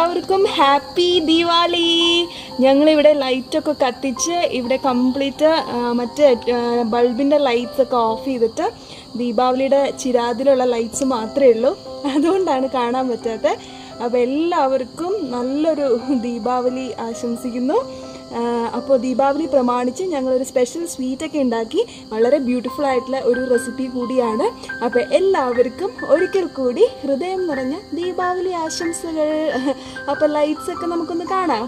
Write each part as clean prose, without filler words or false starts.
എല്ലാവർക്കും ഹാപ്പി ദീപാവലി. ഞങ്ങളിവിടെ ലൈറ്റൊക്കെ കത്തിച്ച് ഇവിടെ കംപ്ലീറ്റ് മറ്റേ ബൾബിൻ്റെ ലൈറ്റ്സൊക്കെ ഓഫ് ചെയ്തിട്ട് ദീപാവലിയുടെ ചിരാതിലുള്ള ലൈറ്റ്സ് മാത്രമേ ഉള്ളൂ. അതുകൊണ്ടാണ് കാണാൻ പറ്റാത്തത്. അപ്പോൾ എല്ലാവർക്കും നല്ലൊരു ദീപാവലി ആശംസിക്കുന്നു. അപ്പോൾ ദീപാവലി പ്രമാണിച്ച് ഞങ്ങളൊരു സ്പെഷ്യൽ സ്വീറ്റൊക്കെ ഉണ്ടാക്കി. വളരെ ബ്യൂട്ടിഫുൾ ആയിട്ടുള്ള ഒരു റെസിപ്പി കൂടിയാണ്. അപ്പോൾ എല്ലാവർക്കും ഒരിക്കൽ കൂടി ഹൃദയം നിറഞ്ഞ ദീപാവലി ആശംസകൾ. അപ്പോൾ ലൈറ്റ്സൊക്കെ നമുക്കൊന്ന് കാണാം.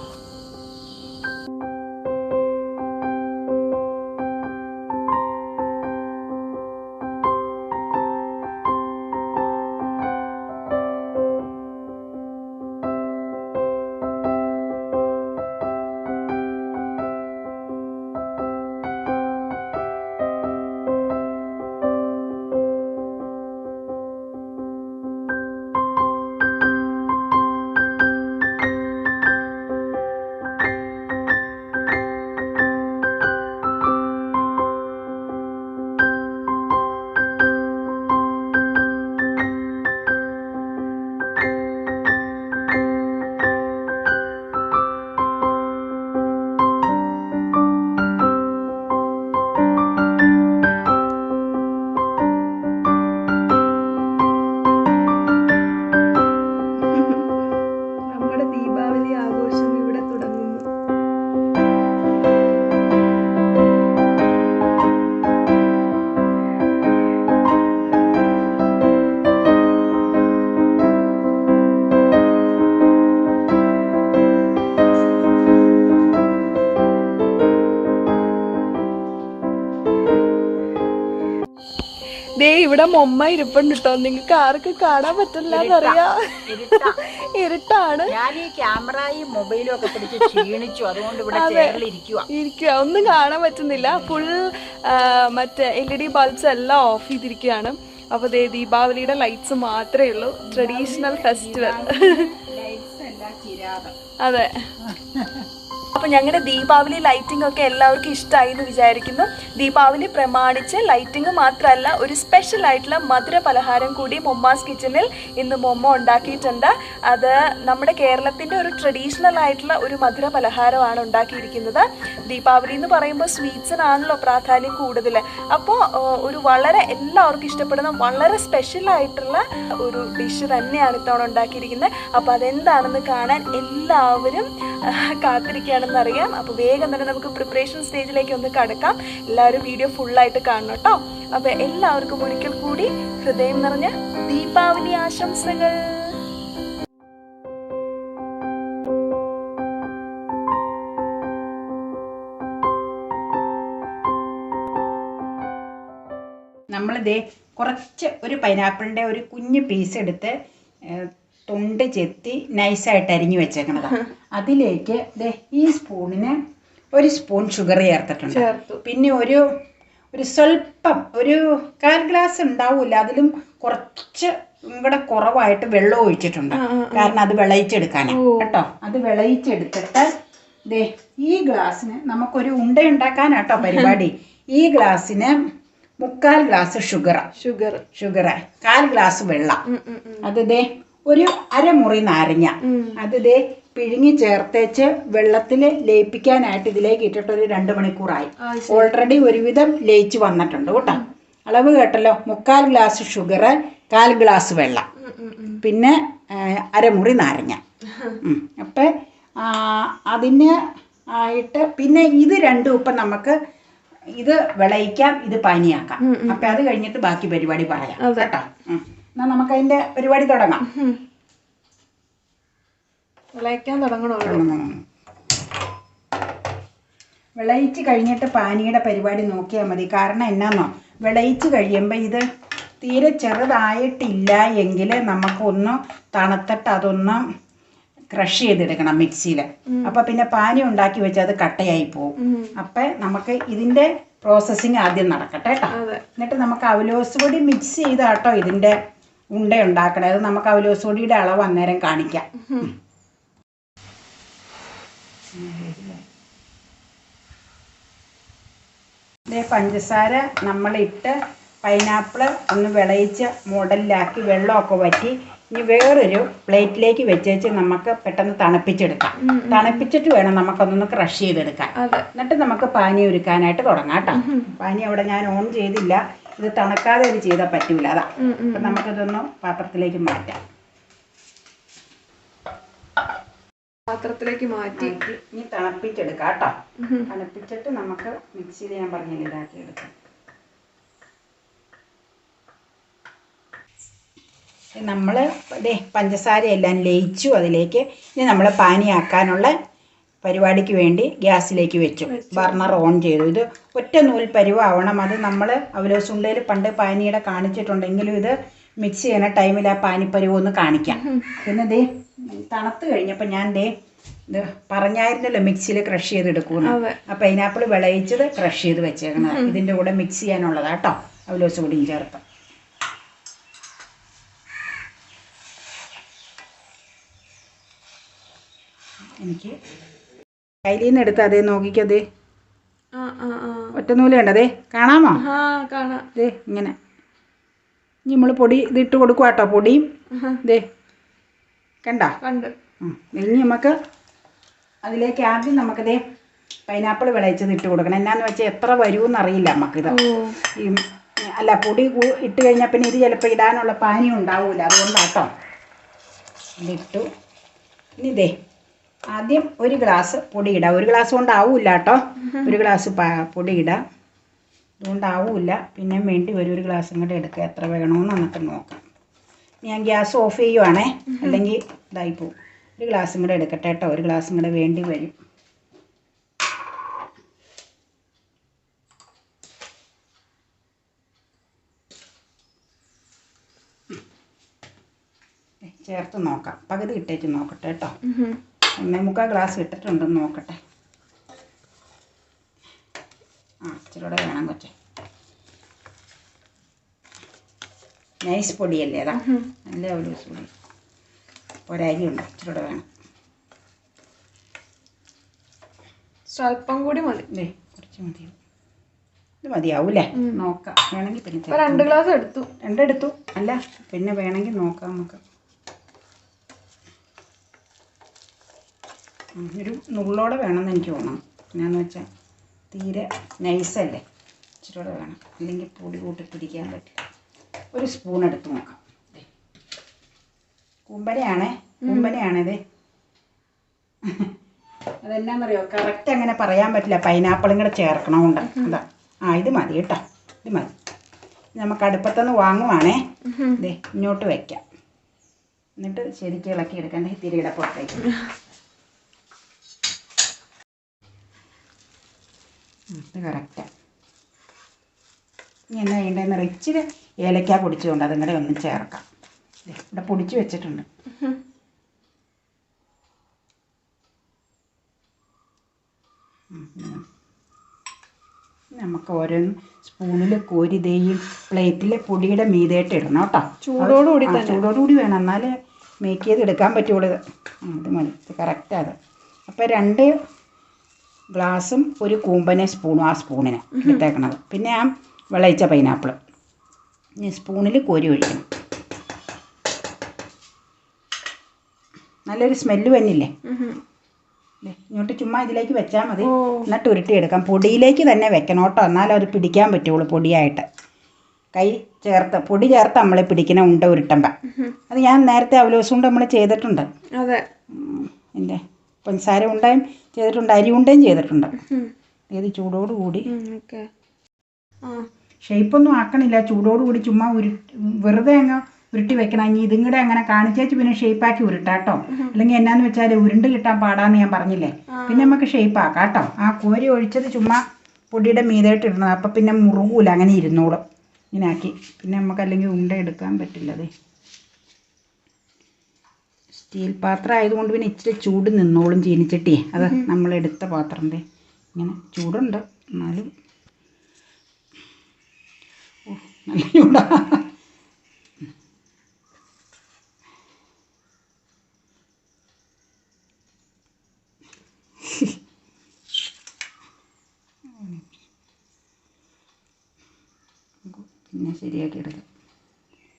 ദേ ഇവിടെ മൊമ്മ ഇരിപ്പുണ്ട് കേട്ടോ. നിങ്ങൾക്ക് ആർക്കും കാണാൻ പറ്റില്ല എന്നറിയാ, ഇരുട്ടാണ്. ഞാൻ ഈ ക്യാമറയും മൊബൈലും ഒക്കെ പിടിച്ച് ക്ഷീണിച്ചു, അതുകൊണ്ട് ഇവിടെ ഇരിക്കുക, ഒന്നും കാണാൻ പറ്റുന്നില്ല. ഫുൾ മറ്റേ LED ബൾബ്സ് എല്ലാം ഓഫ് ചെയ്തിരിക്കുകയാണ്. അപ്പോൾ ദേ ദീപാവലിയുടെ ലൈറ്റ്സ് മാത്രമേ ഉള്ളൂ. Traditional festival. അതെ. അപ്പോൾ ഞങ്ങളുടെ ദീപാവലി ലൈറ്റിംഗ് ഒക്കെ എല്ലാവർക്കും ഇഷ്ടമായി എന്ന് വിചാരിക്കുന്നു. ദീപാവലി പ്രമാണിച്ച് ലൈറ്റിംഗ് മാത്രമല്ല, ഒരു സ്പെഷ്യൽ ആയിട്ടുള്ള മധുര പലഹാരം കൂടി മൊമ്മാസ് കിച്ചണിൽ ഇന്ന് മൊമ്മ ഉണ്ടാക്കിയിട്ടുണ്ട്. അത് നമ്മുടെ കേരളത്തിൻ്റെ ഒരു ട്രഡീഷണൽ ആയിട്ടുള്ള ഒരു മധുര പലഹാരമാണ് ഉണ്ടാക്കിയിരിക്കുന്നത്. ദീപാവലി എന്ന് പറയുമ്പോൾ സ്വീറ്റ്സിനാണല്ലോ പ്രാധാന്യം കൂടുതൽ. അപ്പോൾ ഒരു വളരെ എല്ലാവർക്കും ഇഷ്ടപ്പെടുന്ന വളരെ സ്പെഷ്യൽ ആയിട്ടുള്ള ഒരു ഡിഷ് തന്നെയാണ് ഇത്തവണ ഉണ്ടാക്കിയിരിക്കുന്നത്. അപ്പോൾ അതെന്താണെന്ന് കാണാൻ എല്ലാവരും കാത്തിരിക്കുകയാണെന്നറിയാം. അപ്പോൾ വേഗം തന്നെ നമുക്ക് പ്രിപ്പറേഷൻ സ്റ്റേജിലേക്ക് ഒന്ന് കടക്കാം. എല്ലാവരും വീഡിയോ ഫുള്ളായിട്ട് കാണണം കേട്ടോ. അപ്പോൾ എല്ലാവർക്കും ഒരിക്കൽ കൂടി ഹൃദയം നിറഞ്ഞ ദീപാവലി ആശംസകൾ. നമ്മളിതേ കുറച്ച് ഒരു പൈനാപ്പിളിൻ്റെ ഒരു കുഞ്ഞു പീസ് എടുത്ത് തൊണ്ട് ചെത്തി നൈസായിട്ട് അരിഞ്ഞു വെച്ചേക്കണതാണ്. അതിലേക്ക് ഈ സ്പൂണിന് ഒരു സ്പൂൺ ഷുഗർ ചേർത്തിട്ടുണ്ട്. പിന്നെ ഒരു സ്വല്പം ഒരു 1/4 ഗ്ലാസ് ഉണ്ടാവില്ല, അതിലും കുറച്ച് ഇവിടെ കുറവായിട്ട് വെള്ളം ഒഴിച്ചിട്ടുണ്ട്. കാരണം അത് വിളയിച്ചെടുക്കാനാണ് കേട്ടോ. അത് വിളയിച്ചെടുത്തിട്ട് ഈ ഗ്ലാസ്സിന് നമുക്കൊരു ഉണ്ട ഉണ്ടാക്കാനാട്ടോ പരിപാടി. ഈ ഗ്ലാസ്സിന് 3/4 ഗ്ലാസ് ഷുഗർ 1/4 ഗ്ലാസ് വെള്ളം, അത് ഒരു അരമുറി നാരങ്ങ, അത് പിഴിഞ്ഞ് ചേർത്തേച്ച് വെള്ളത്തിൽ ലയിപ്പിക്കാനായിട്ട് ഇതിലേക്ക് ഇട്ടിട്ട് ഒരു 2 മണിക്കൂറായി. ഓൾറെഡി ഒരുവിധം ലയിച്ച് വന്നിട്ടുണ്ട് കേട്ടോ. അളവ് കേട്ടല്ലോ. 3/4 ഗ്ലാസ് ഷുഗർ, 1/4 ഗ്ലാസ് വെള്ളം, പിന്നെ അരമുറി നാരങ്ങ. അപ്പം അതിന് ആയിട്ട് പിന്നെ ഇത് രണ്ടും ഇപ്പം നമുക്ക് ഇത് വിളയിക്കാം, ഇത് പാനിയാക്കാം. അപ്പം അത് കഴിഞ്ഞിട്ട് ബാക്കി പരിപാടി പറയാം കേട്ടോ. എന്നാൽ നമുക്ക് അതിൻ്റെ പരിപാടി തുടങ്ങാം. വിളയിക്കാൻ തുടങ്ങണോ? വിളയിച്ച് കഴിഞ്ഞിട്ട് പാനിയുടെ പരിപാടി നോക്കിയാൽ മതി. കാരണം എന്നാന്നോ, വിളയിച്ച് കഴിയുമ്പോൾ ഇത് തീരെ ചെറുതായിട്ടില്ല എങ്കിൽ നമുക്കൊന്ന് തണുത്തിട്ട് അതൊന്ന് ക്രഷ് ചെയ്തെടുക്കണം മിക്സിയിൽ. അപ്പം പിന്നെ പാനി ഉണ്ടാക്കി വെച്ചാൽ അത് കട്ടയായി പോകും. അപ്പം നമുക്ക് ഇതിൻ്റെ പ്രോസസ്സിങ് ആദ്യം നടക്കട്ടെ കേട്ടോ. എന്നിട്ട് നമുക്ക് അവലോസ് പൊടി മിക്സ് ചെയ്താട്ടോ ഇതിൻ്റെ ഉണ്ട ഉണ്ടാക്കണേ. അത് നമുക്ക് അവലോസ് പൊടിയുടെ അളവ് അന്നേരം കാണിക്കാം. പഞ്ചസാര നമ്മളിട്ട് പൈനാപ്പിൾ ഒന്ന് വിളയിച്ച് മോഡലിലാക്കി വെള്ളമൊക്കെ വറ്റി ഇനി വേറൊരു പ്ലേറ്റിലേക്ക് വെച്ചേച്ച് നമുക്ക് പെട്ടെന്ന് തണുപ്പിച്ചെടുക്കാം. തണുപ്പിച്ചിട്ട് വേണം നമുക്കൊന്നൊന്ന് ക്രഷ് ചെയ്തെടുക്കാൻ. എന്നിട്ട് നമുക്ക് പാനി ഒരുക്കാനായിട്ട് തുടങ്ങാം കേട്ടോ. പാനി അവിടെ ഞാൻ ഓൺ ചെയ്തില്ല, ഇത് തണുക്കാതെ ഇത് ചെയ്താൽ പറ്റൂല, അതാ. അപ്പം നമുക്കിതൊന്ന് പാത്രത്തിലേക്ക് മാറ്റാം. പാത്രത്തിലേക്ക് മാറ്റി ഇനി തണുപ്പിച്ചെടുക്കാം കേട്ടോ. തണുപ്പിച്ചിട്ട് നമുക്ക് മിക്സിയിൽ ഞാൻ പറഞ്ഞില്ല ഇതാക്കി എടുക്കാം. നമ്മൾ പഞ്ചസാരയെല്ലാം ലയിച്ചു അതിലേക്ക്. ഇനി നമ്മൾ പാനിയാക്കാനുള്ള പരിപാടിക്ക് വേണ്ടി ഗ്യാസിലേക്ക് വെച്ചു, ബർണർ ഓൺ ചെയ്തു. ഇത് ഒറ്റ നൂൽ പരുവാവണം. അത് നമ്മൾ അവലോസുണ്ടയിൽ പണ്ട് പാനിയുടെ കാണിച്ചിട്ടുണ്ടെങ്കിലും ഇത് മിക്സ് ചെയ്യുന്ന ടൈമിൽ ആ പാനിപ്പരുവ് ഒന്ന് കാണിക്കാം. പിന്നെ തണുത്ത് കഴിഞ്ഞപ്പോൾ ഞാൻ ഇത് പറഞ്ഞായിരുന്നല്ലോ മിക്സിയിൽ ക്രഷ് ചെയ്തെടുക്കുമെന്ന്. ആ പൈനാപ്പിൾ വിളയിച്ചത് ക്രഷ് ചെയ്ത് വെച്ചേക്കുന്നത് ഇതിൻ്റെ കൂടെ മിക്സ് ചെയ്യാനുള്ളതാ കേട്ടോ, അവലോസ് പൊടിയും ചേർത്ത്. എനിക്ക് കയ്യിൽ നിന്ന് എടുത്ത് അതേ നോക്കിക്കതേ, ഒറ്റ നൂല് കണ്ടതേ, കാണാമോ? ഇങ്ങനെ ഇനി നമ്മൾ പൊടി ഇതിട്ട് കൊടുക്കുക കേട്ടോ. പൊടിയും കണ്ടോ? ഇനി നമുക്ക് അതിലേക്ക് ആദ്യം നമുക്കിതേ പൈനാപ്പിൾ വിളയിച്ചത് ഇട്ട് കൊടുക്കണം. എന്നാന്ന് വെച്ചാൽ എത്ര വരുമെന്ന് അറിയില്ല നമുക്കിത്. അല്ല, പൊടി ഇട്ട് കഴിഞ്ഞാൽ പിന്നെ ഇത് ചിലപ്പോൾ ഇടാനുള്ള പാനി ഉണ്ടാവില്ല, അതുകൊണ്ടാട്ടോ ഇതിട്ടു. ഇനി ആദ്യം ഒരു ഗ്ലാസ് പൊടി ഇടാം. ഒരു ഗ്ലാസ് കൊണ്ടാവില്ല കേട്ടോ, ഒരു ഗ്ലാസ് പൊടി ഇടാം. അതുകൊണ്ടാവില്ല, പിന്നെ വേണ്ടി ഒരു ഗ്ലാസും കൂടെ എടുക്കുക, എത്ര വേണമെന്ന് നമുക്ക് നോക്കാം. ഞാൻ ഗ്യാസ് ഓഫ് ചെയ്യുവാണേ, അല്ലെങ്കിൽ ഇതായിപ്പോവും. ഒരു ഗ്ലാസും കൂടെ എടുക്കട്ടെ കേട്ടോ, ഒരു ഗ്ലാസും കൂടെ വേണ്ടി വരും. ചേർത്ത് നോക്കാം, പകുതി ഇട്ടേച്ച് നോക്കട്ടെ കേട്ടോ. 1.25 ഗ്ലാസ് ഇട്ടിട്ടുണ്ടെന്ന് നോക്കട്ടെ. ഇച്ചിരൂടെ വേണം കൊച്ചേ, നൈസ് പൊടിയല്ലേ അതാ, നല്ല ഒരു പൊടി. ഒരരിയുണ്ട്, ഇച്ചിരൂടെ വേണം. സ്വല്പം കൂടി മതി, കുറച്ച് മതി. ഇത് മതിയാവൂല്ലേ? നോക്കാം, വേണമെങ്കിൽ പിന്നെ 2 ഗ്ലാസ് എടുത്തു. രണ്ടെടുത്തു, അല്ല പിന്നെ വേണമെങ്കിൽ നോക്കാം നമുക്ക്. ഒരു നുള്ളോടെ വേണമെന്ന് എനിക്ക് തോന്നണം. എന്നാന്ന് വെച്ചാൽ തീരെ നൈസല്ലേ, ഇച്ചിരൂടെ വേണം, അല്ലെങ്കിൽ പൊടി കൂട്ടി പിടിക്കാൻ പറ്റില്ല. ഒരു സ്പൂൺ എടുത്ത് നോക്കാം. കൂമ്പനയാണിത്. അതെന്നാന്നറിയോ, കറക്റ്റ് അങ്ങനെ പറയാൻ പറ്റില്ല, പൈനാപ്പിളും കൂടെ ചേർക്കണമുണ്ട്. അതാ, ഇത് മതി കേട്ടോ, ഇത് മതി. നമുക്ക് അടുപ്പത്തുനിന്ന് വാങ്ങുവാണേ. ഇങ്ങോട്ട് വയ്ക്കാം, എന്നിട്ട് ശരിക്കും ഇളക്കി എടുക്കണ്ടേ തിരിയുടെ പുറത്തേക്ക്. ഇത് കറക്റ്റാണ്. ഇനി എന്നാ ചെയ്യേണ്ടതെന്ന് ഇച്ചിരി ഏലക്ക പൊടിച്ചുകൊണ്ട് അതും കൂടെ ഒന്ന് ചേർക്കാം. ഇവിടെ പൊടിച്ച് വെച്ചിട്ടുണ്ട്. നമുക്ക് ഓരോ സ്പൂണിൽ കോരി പ്ലേറ്റിൽ പൊടിയുടെ മീതയായിട്ട് ഇടണം കേട്ടോ. ചൂടോടുകൂടി വേണം, എന്നാലേ മേക്ക് ചെയ്ത് എടുക്കാൻ പറ്റുള്ളൂ. ഇത് മതി, ഇത് കറക്റ്റാണ്. അപ്പോൾ 2 ഗ്ലാസും ഒരു കൂമ്പനെ സ്പൂണും ആ സ്പൂണിന് എടുത്തേക്കണത്. പിന്നെ ആ വിളയിച്ച പൈനാപ്പിൾ ഇനി സ്പൂണിൽ കോരി ഒഴിക്കണം. നല്ലൊരു സ്മെല്ല് വന്നില്ലേ? ഇങ്ങോട്ട് ചുമ്മാ ഇതിലേക്ക് വെച്ചാൽ മതി, എന്നിട്ട് ഉരുട്ടിയെടുക്കാം. പൊടിയിലേക്ക് തന്നെ വെക്കണം കേട്ടോ, എന്നാലും അത് പിടിക്കാൻ പറ്റുള്ളൂ പൊടിയായിട്ട്. കൈ ചേർത്ത് പൊടി ചേർത്ത് നമ്മളെ പിടിക്കുന്ന ഉണ്ട ഉരുട്ടുമ്പോൾ. അത് ഞാൻ നേരത്തെ അവലോസ് കൊണ്ട് നമ്മൾ ചെയ്തിട്ടുണ്ട്. എൻ്റെ പഞ്ചസാര ഉണ്ടയും ചെയ്തിട്ടുണ്ട്, അരി ഉണ്ടയും ചെയ്തിട്ടുണ്ട്. ഏത് ചൂടോടുകൂടി ഷേപ്പൊന്നും ആക്കണില്ല, ചൂടോടുകൂടി ചുമ്മാ വെറുതെ അങ്ങ് ഉരുട്ടി വെക്കണം. ഇനി ഇതും കൂടെ അങ്ങനെ കാണിച്ചേച്ച് പിന്നെ ഷേപ്പാക്കി ഉരുട്ടാട്ടോ, അല്ലെങ്കിൽ എന്നാന്ന് വെച്ചാൽ ഉരുണ്ട് കിട്ടാൻ പാടാന്ന് ഞാൻ പറഞ്ഞില്ലേ. പിന്നെ നമുക്ക് ഷേപ്പ് ആക്കാം കേട്ടോ. ആ കോരി ഒഴിച്ചത് ചുമ്മാ പൊടിയുടെ മീതായിട്ട് ഇടണം, അപ്പം പിന്നെ മുറുകൂല, അങ്ങനെ ഇരുന്നോളും. ഇങ്ങനെ ആക്കി പിന്നെ നമുക്ക് അല്ലെങ്കിൽ ഉണ്ട എടുക്കാൻ പറ്റില്ല. അതെ, സ്റ്റീൽ പാത്രം ആയതുകൊണ്ട് പിന്നെ ഇച്ചിരി ചൂട് നിന്നോളും. ചീനിച്ചട്ടിയെ അത് നമ്മളെടുത്ത പാത്രം ഇങ്ങനെ ചൂടുണ്ട്, എന്നാലും നല്ല ചൂടാ. പിന്നെ ശരിയാക്കി എടുക്കാം.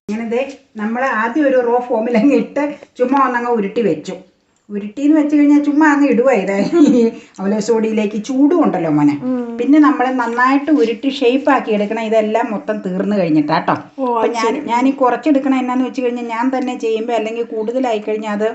ഇങ്ങനെ നമ്മൾ ആദ്യം ഒരു റോ ഫോമിലങ്ങ് ഇട്ട് ചുമ്മാ ഒന്നങ്ങ് ഉരുട്ടി വെച്ചു. ഉരുട്ടിന്ന് വെച്ച് കഴിഞ്ഞാൽ ചുമ്മാ അങ്ങ് ഇടുക ഇതേ അവലോസ് പൊടിയിലേക്ക്. ചൂടും ഉണ്ടല്ലോ മോനെ. പിന്നെ നമ്മൾ നന്നായിട്ട് ഉരുട്ടി ഷേപ്പാക്കി എടുക്കണം. ഇതെല്ലാം മൊത്തം തീർന്നു കഴിഞ്ഞിട്ടാട്ടോ. അപ്പം ഞാൻ ഈ കുറച്ചെടുക്കണം എന്നാന്ന് വെച്ച് കഴിഞ്ഞാൽ ഞാൻ തന്നെ ചെയ്യുമ്പോൾ അല്ലെങ്കിൽ കൂടുതലായി കഴിഞ്ഞാൽ അത്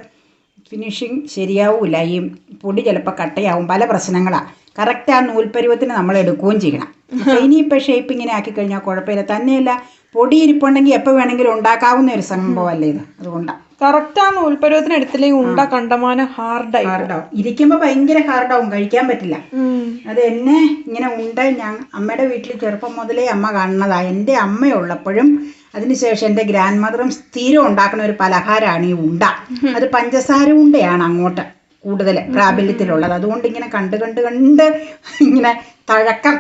ഫിനിഷിങ് ശരിയാവില്ല. ഈ പൊടി ചിലപ്പോൾ കട്ടയാവും. പല പ്രശ്നങ്ങളാണ്. കറക്റ്റ് ആ നൂൽപ്പരുവത്തിന് നമ്മൾ എടുക്കുകയും ചെയ്യണം. അപ്പം ഇനിയിപ്പോൾ ഷേപ്പ് ഇങ്ങനെ ആക്കി കഴിഞ്ഞാൽ കുഴപ്പമില്ല. തന്നെയല്ല പൊടി ഇരിപ്പുണ്ടെങ്കിൽ എപ്പോൾ വേണമെങ്കിലും ഉണ്ടാക്കാവുന്ന ഒരു സംഭവമല്ലേ ഇത്. അതുകൊണ്ടാണ് കറക്റ്റ് ആ നൂൽപ്പരുവത്തിന് എടുത്തില്ലെങ്കിൽ ഉണ്ട കണ്ടമാനം ഹാർഡാവും. ഇരിക്കുമ്പോൾ ഭയങ്കര ഹാർഡാവും, കഴിക്കാൻ പറ്റില്ല. അത് എന്നെ ഇങ്ങനെ ഞാൻ അമ്മയുടെ വീട്ടിൽ ചെറുപ്പം മുതലേ അമ്മ കാണുന്നതാണ്. എൻ്റെ അമ്മയുള്ളപ്പോഴും അതിനുശേഷം എൻ്റെ ഗ്രാൻഡ് മദറും സ്ഥിരം ഉണ്ടാക്കുന്ന ഒരു പലഹാരമാണ് ഈ ഉണ്ട. അത് പഞ്ചസാര ഉണ്ടയാണ് അങ്ങോട്ട് കൂടുതൽ പ്രാബല്യത്തിലുള്ളത്. അതുകൊണ്ട് ഇങ്ങനെ കണ്ട് ഇങ്ങനെ തഴക്കം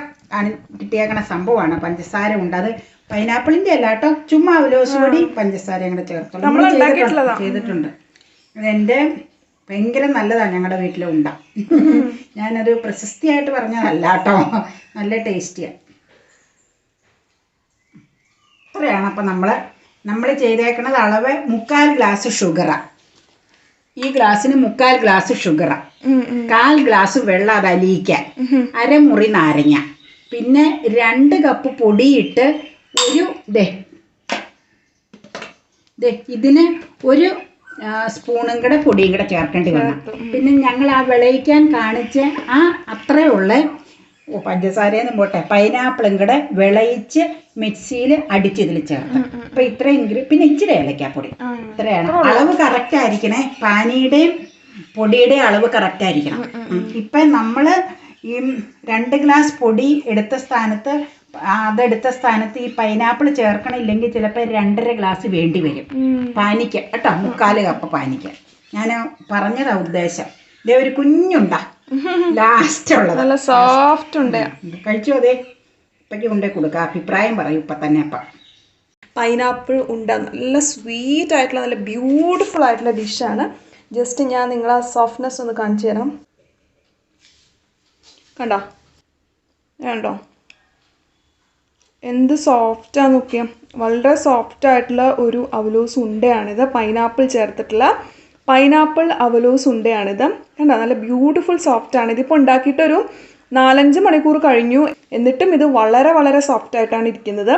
കിട്ടിയേക്കണ സംഭവമാണ് പഞ്ചസാര ഉണ്ട. അത് പൈനാപ്പിളിൻ്റെ അല്ല കേട്ടോ, ചുമ്മാ അവലോസ് പൊടി പഞ്ചസാരയും കൂടെ ചേർത്തോളൂ ചെയ്തിട്ടുണ്ട്. അതെൻ്റെ ഭയങ്കര നല്ലതാണ് ഞങ്ങളുടെ വീട്ടിലെ ഉണ്ട. ഞാനത് പ്രശസ്തിയായിട്ട് പറഞ്ഞതല്ല കേട്ടോ, നല്ല ടേസ്റ്റിയാണ്. അത്രയാണ്. അപ്പം നമ്മൾ ചെയ്തേക്കണത് അളവ് 3/4 ഗ്ലാസ് ഷുഗറാണ്. ഈ ഗ്ലാസ്സിന് 3/4 ഗ്ലാസ് ഷുഗറാണ്. 1/4 ഗ്ലാസ് വെള്ളം അത് അലിയിക്കാൻ, അരമുറി നാരങ്ങ, പിന്നെ 2 കപ്പ് പൊടിയിട്ട് ഇതിന് ഒരു സ്പൂണും കൂടെ പൊടിയും കൂടെ ചേർക്കേണ്ടി വന്നു. പിന്നെ ഞങ്ങൾ ആ വിളയിക്കാൻ കാണിച്ച ആ അത്രയുള്ള പഞ്ചസാരയെന്നും പോട്ടെ പൈനാപ്പിളും കൂടെ വിളയിച്ച് മിക്സിയിൽ അടിച്ചതിൽ ചേർത്ത്. അപ്പം ഇത്രയും പിന്നെ ഇച്ചിരി ഏലക്കാപ്പൊടി. ഇത്രയാണ് അളവ്. കറക്റ്റ് ആയിരിക്കണേ. പാനിയുടെയും പൊടിയുടെയും അളവ് കറക്റ്റ് ആയിരിക്കണം. ഇപ്പം നമ്മൾ ഈ 2 ഗ്ലാസ് പൊടി എടുത്ത സ്ഥാനത്ത് ഈ പൈനാപ്പിൾ ചേർക്കണില്ലെങ്കിൽ ചിലപ്പോൾ 2.5 ഗ്ലാസ് വേണ്ടി വരും പാനിക്ക് കേട്ടോ. 3/4 കപ്പ് പാനിക്ക്. ഞാൻ പറഞ്ഞതാ ഉദ്ദേശം. ഇതേ ഒരു കുഞ്ഞുണ്ട ലാസ്റ്റ് ഉള്ളത്, നല്ല സോഫ്റ്റ് ഉണ്ട്. കഴിച്ചോ? അതെ ഇപ്പൊക്കെ കൊണ്ടേ കൊടുക്കുക. അഭിപ്രായം പറയും ഇപ്പം തന്നെ. അപ്പം പൈനാപ്പിൾ ഉണ്ട നല്ല സ്വീറ്റ് ആയിട്ടുള്ള നല്ല ബ്യൂട്ടിഫുൾ ആയിട്ടുള്ള ഡിഷാണ്. ജസ്റ്റ് ഞാൻ നിങ്ങളെ സോഫ്റ്റ്നെസ് ഒന്ന് കാണിച്ചു തരാം. കണ്ടോ എന്ത് സോഫ്റ്റാന്ന് നോക്കിയാൽ. വളരെ സോഫ്റ്റ് ആയിട്ടുള്ള ഒരു അവലോസ് ഉണ്ടയാണിത്. പൈനാപ്പിൾ ചേർത്തിട്ടുള്ള പൈനാപ്പിൾ അവലോസ് ഉണ്ടയാണിത്. കണ്ടോ നല്ല ബ്യൂട്ടിഫുൾ സോഫ്റ്റാണ്. ഇതിപ്പോൾ ഉണ്ടാക്കിയിട്ടൊരു 4-5 മണിക്കൂർ കഴിഞ്ഞു. എന്നിട്ടും ഇത് വളരെ വളരെ സോഫ്റ്റ് ആയിട്ടാണ് ഇരിക്കുന്നത്.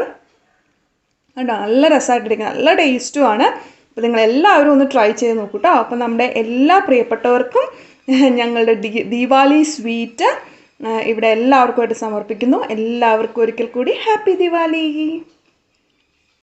കണ്ടോ നല്ല രസമായിട്ടിരിക്കുന്നത്, നല്ല ടേസ്റ്റുമാണ്. അപ്പോൾ നിങ്ങളെല്ലാവരും ഒന്ന് ട്രൈ ചെയ്ത് നോക്കൂ കേട്ടോ. അപ്പം നമ്മുടെ എല്ലാ പ്രിയപ്പെട്ടവർക്കും ഞങ്ങളുടെ ദീപാവലി സ്വീറ്റ് ഇവിടെ എല്ലാവർക്കുമായിട്ട് സമർപ്പിക്കുന്നു. എല്ലാവർക്കും ഒരിക്കൽ കൂടി ഹാപ്പി ദിവാലി.